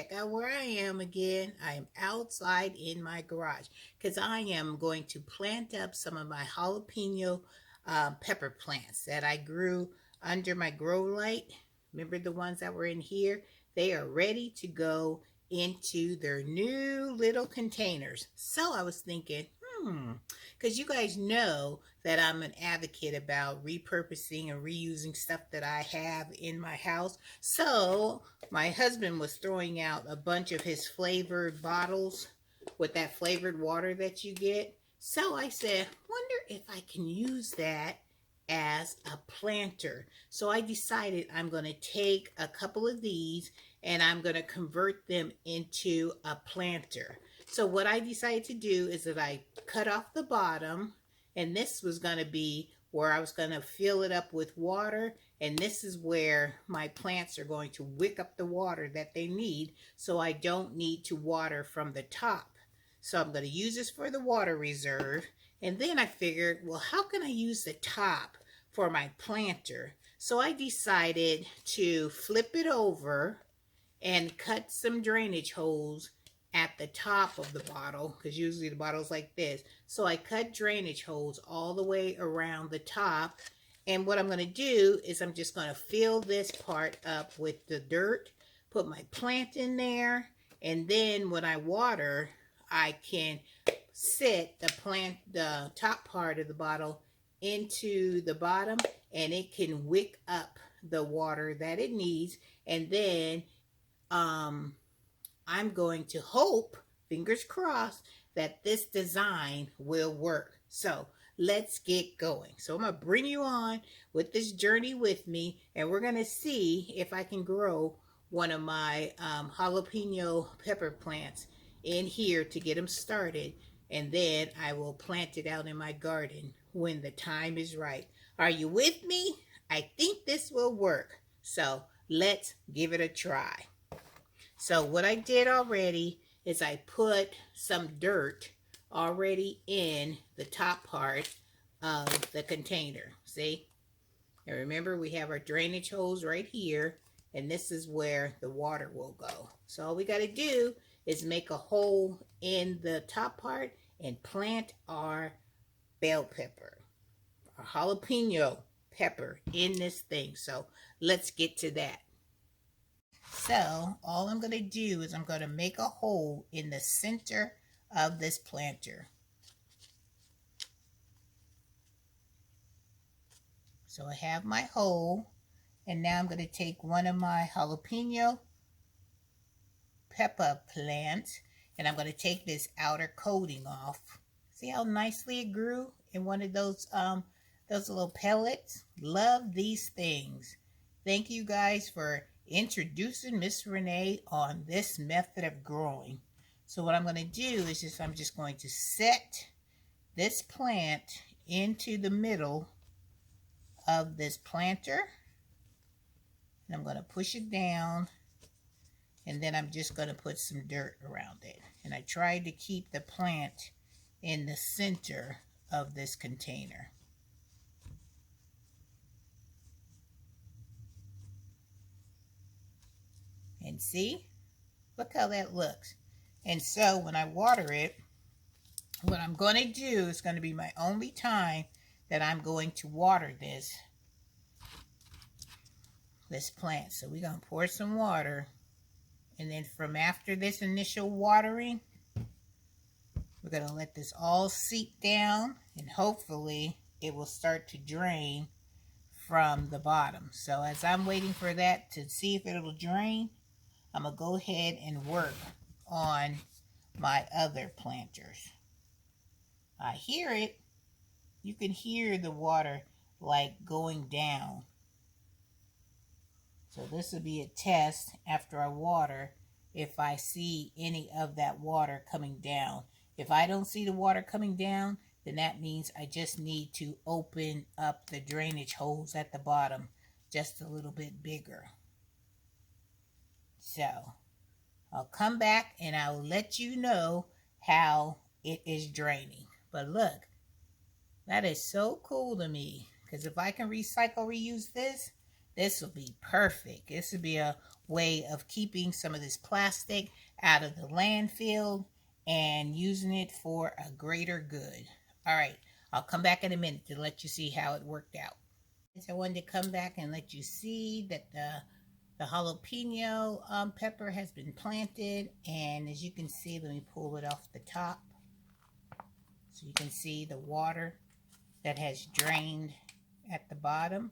check out where I am again. I am outside in my garage because I am going to plant up some of my jalapeno pepper plants that I grew under my grow light. Remember the ones that were in here? They are ready to go into their new little containers. So I was thinking, because you guys know that I'm an advocate about repurposing and reusing stuff that I have in my house. So my husband was throwing out a bunch of his flavored bottles with that flavored water that you get. So I said, wonder if I can use that as a planter. So I decided I'm going to take a couple of these and I'm going to convert them into a planter. So what I decided to do is that I cut off the bottom, and this was going to be where I was going to fill it up with water, and this is where my plants are going to wick up the water that they need, so I don't need to water from the top. So I'm going to use this for the water reserve, and then I figured, well, how can I use the top for my planter? So I decided to flip it over and cut some drainage holes at the top of the bottle, because usually the bottle's like this. So I cut drainage holes all the way around the top, and what I'm going to do is I'm just going to fill this part up with the dirt, put my plant in there, and then when I water, I can set the top part of the bottle into the bottom, and it can wick up the water that it needs. And then I'm going to hope, fingers crossed, that this design will work. So let's get going. So I'm going to bring you on with this journey with me, and we're going to see if I can grow one of my jalapeno pepper plants in here to get them started, and then I will plant it out in my garden when the time is right. Are you with me? I think this will work. So let's give it a try. So what I did already is I put some dirt already in the top part of the container. See? And remember, we have our drainage hose right here, and this is where the water will go. So all we got to do is make a hole in the top part and plant our bell pepper, our jalapeno pepper in this thing. So let's get to that. So all I'm going to do is I'm going to make a hole in the center of this planter. So I have my hole, and now I'm going to take one of my jalapeno pepper plants, and I'm going to take this outer coating off. See how nicely it grew in one of those little pellets? Love these things. Thank you guys for introducing Miss Renee on this method of growing. So what I'm going to do is I'm just going to set this plant into the middle of this planter, and I'm going to push it down, and then I'm just going to put some dirt around it. And I tried to keep the plant in the center of this container. And see, look how that looks. And so when I water it, what I'm going to do is going to be my only time that I'm going to water this plant. So we're going to pour some water, and then from after this initial watering, we're going to let this all seep down, and hopefully it will start to drain from the bottom. So as I'm waiting for that to see if it'll drain, I'm going to go ahead and work on my other planters. I hear it. You can hear the water like going down. So this will be a test after I water if I see any of that water coming down. If I don't see the water coming down, then that means I just need to open up the drainage holes at the bottom just a little bit bigger. So I'll come back and I'll let you know how it is draining. But look, that is so cool to me, because if I can recycle, reuse this, This will be perfect. This will be a way of keeping some of this plastic out of the landfill and using it for a greater good. All right, I'll come back in a minute to let you see how it worked out. I wanted to come back and let you see that the jalapeno pepper has been planted, and as you can see, let me pull it off the top so you can see the water that has drained at the bottom.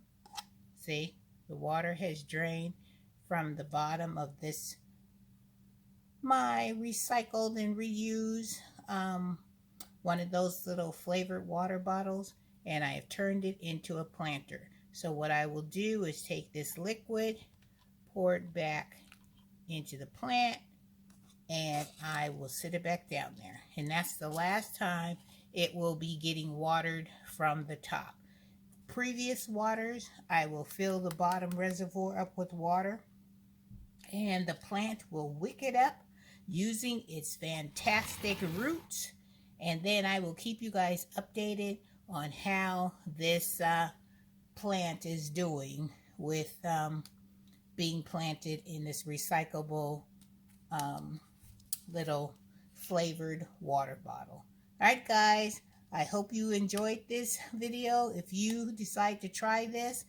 See, the water has drained from the bottom of this my recycled and reused one of those little flavored water bottles, and I have turned it into a planter. So what I will do is take this liquid, pour it back into the plant, and I will sit it back down there. And that's the last time it will be getting watered from the top. Previous waters, I will fill the bottom reservoir up with water, and the plant will wick it up using its fantastic roots. And then I will keep you guys updated on how this plant is doing with being planted in this recyclable little flavored water bottle. All right, guys, I hope you enjoyed this video. If you decide to try this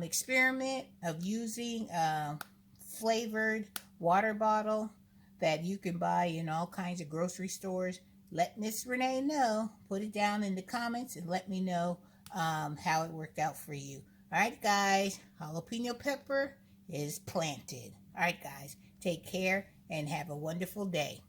experiment of using a flavored water bottle that you can buy in all kinds of grocery stores, let Miss Renee know. Put it down in the comments and let me know how it worked out for you. All right, guys, jalapeno pepper is planted. All right, guys, take care and have a wonderful day.